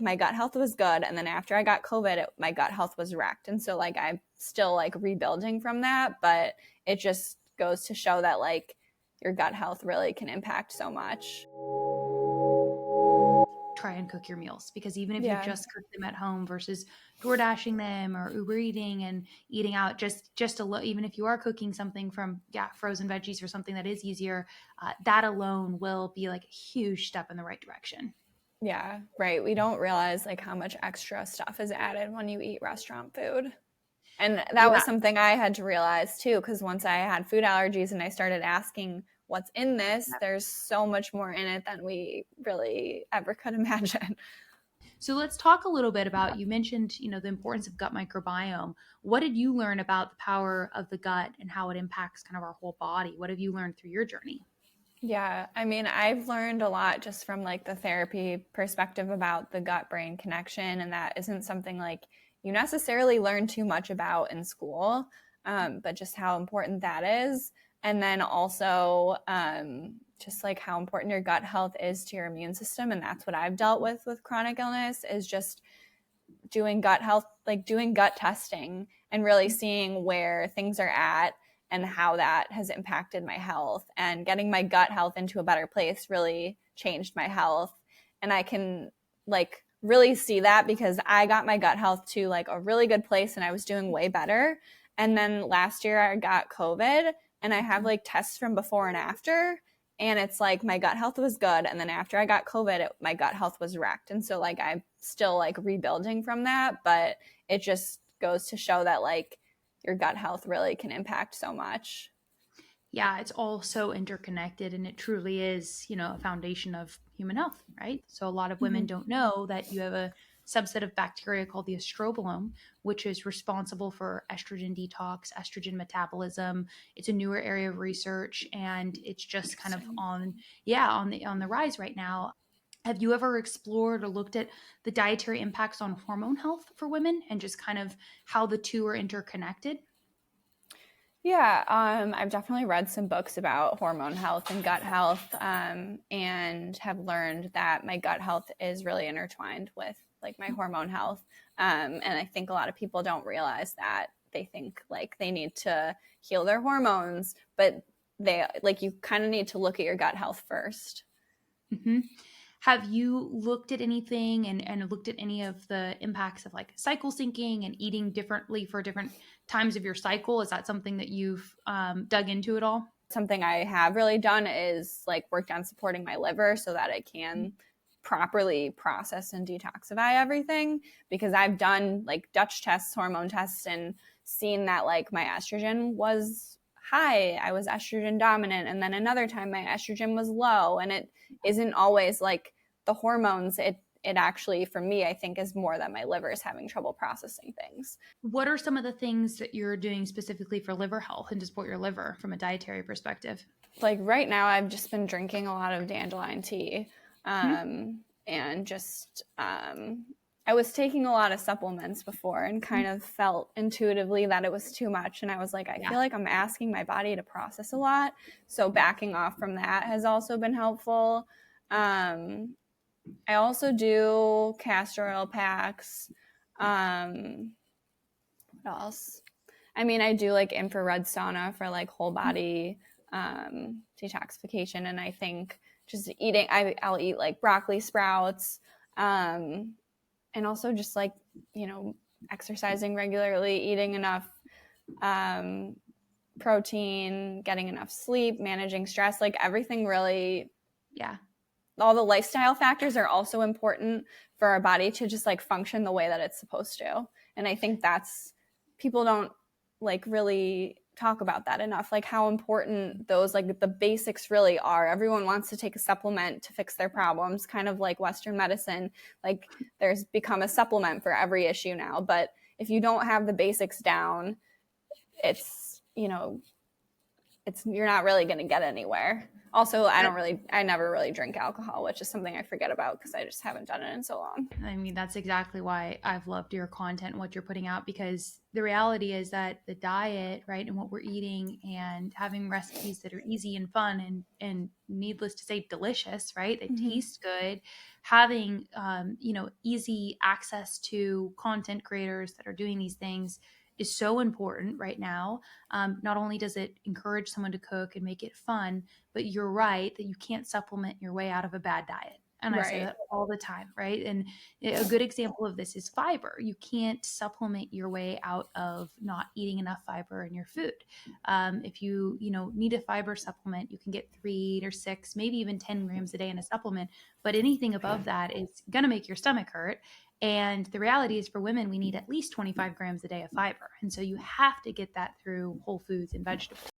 my gut health was good. And then after I got COVID, my gut health was wrecked. And so like I'm still like rebuilding from that, but it just goes to show that like your gut health really can impact so much. Try and cook your meals, because even if you Yeah. just cook them at home versus door dashing them or Uber eating and eating out, even if you are cooking something from frozen veggies or something that is easier, that alone will be like a huge step in the right direction. Yeah, right. We don't realize like how much extra stuff is added when you eat restaurant food. And that was Yeah. something I had to realize too, because once I had food allergies and I started asking what's in this, there's so much more in it than we really ever could imagine. So let's talk a little bit about, you mentioned, the importance of gut microbiome. What did you learn about the power of the gut and how it impacts kind of our whole body? What have you learned through your journey? Yeah, I mean, I've learned a lot just from like the therapy perspective about the gut brain connection, and that isn't something like you necessarily learn too much about in school, but just how important that is. And then also just like how important your gut health is to your immune system. And that's what I've dealt with chronic illness, is just doing gut health, like doing gut testing and really seeing where things are at and how that has impacted my health. And getting my gut health into a better place really changed my health. And I can like really see that because I got my gut health to like a really good place and I was doing way better. And then last year I got COVID and I have like tests from before and after. And it's like my gut health was good. And then after I got COVID, my gut health was wrecked. And so like I'm still like rebuilding from that. But it just goes to show that like your gut health really can impact so much. Yeah, it's all so interconnected, and it truly is, a foundation of human health, right? So a lot of women Mm-hmm. don't know that you have a subset of bacteria called the estrobolome, which is responsible for estrogen detox, estrogen metabolism. It's a newer area of research, and it's just kind of on the rise right now. Have you ever explored or looked at the dietary impacts on hormone health for women and just kind of how the two are interconnected? Yeah, I've definitely read some books about hormone health and gut health, and have learned that my gut health is really intertwined with like my hormone health. And I think a lot of people don't realize that. They think like they need to heal their hormones, but they like you kind of need to look at your gut health first. Hmm. Have you looked at anything and looked at any of the impacts of like cycle syncing and eating differently for different times of your cycle? Is that something that you've dug into at all? Something I have really done is like worked on supporting my liver so that it can properly process and detoxify everything, because I've done like Dutch tests, hormone tests, and seen that like my estrogen was high. I was estrogen dominant. And then another time my estrogen was low. And it isn't always like the hormones. It actually, for me, I think is more that my liver is having trouble processing things. What are some of the things that you're doing specifically for liver health and to support your liver from a dietary perspective? Like right now, I've just been drinking a lot of dandelion tea, and just I was taking a lot of supplements before and kind of felt intuitively that it was too much. And I was like, I Yeah. feel like I'm asking my body to process a lot. So backing off from that has also been helpful. I also do castor oil packs. What else? I mean, I do like infrared sauna for like whole body detoxification. And I think just eating, I'll eat like broccoli sprouts, and also just like, exercising regularly, eating enough um, protein, getting enough sleep, managing stress, like everything really, Yeah. all the lifestyle factors are also important for our body to just like function the way that it's supposed to. And I think that's, people don't like really talk about that enough, like how important those like the basics really are. Everyone wants to take a supplement to fix their problems, kind of like Western medicine. Like there's become a supplement for every issue now, but if you don't have the basics down, it's you're not really going to get anywhere. Also, I never really drink alcohol, which is something I forget about because I just haven't done it in so long. I mean, that's exactly why I've loved your content and what you're putting out, because the reality is that the diet, right, and what we're eating and having recipes that are easy and fun and needless to say, delicious, right? They Mm-hmm. taste good. Having, easy access to content creators that are doing these things is so important right now. Not only does it encourage someone to cook and make it fun, but you're right that you can't supplement your way out of a bad diet. And I say Right. that all the time, right? And a good example of this is fiber. You can't supplement your way out of not eating enough fiber in your food. If you need a fiber supplement, you can get 3 or 6, maybe even 10 grams a day in a supplement. But anything above that is going to make your stomach hurt. And the reality is, for women, we need at least 25 grams a day of fiber. And so you have to get that through whole foods and vegetables.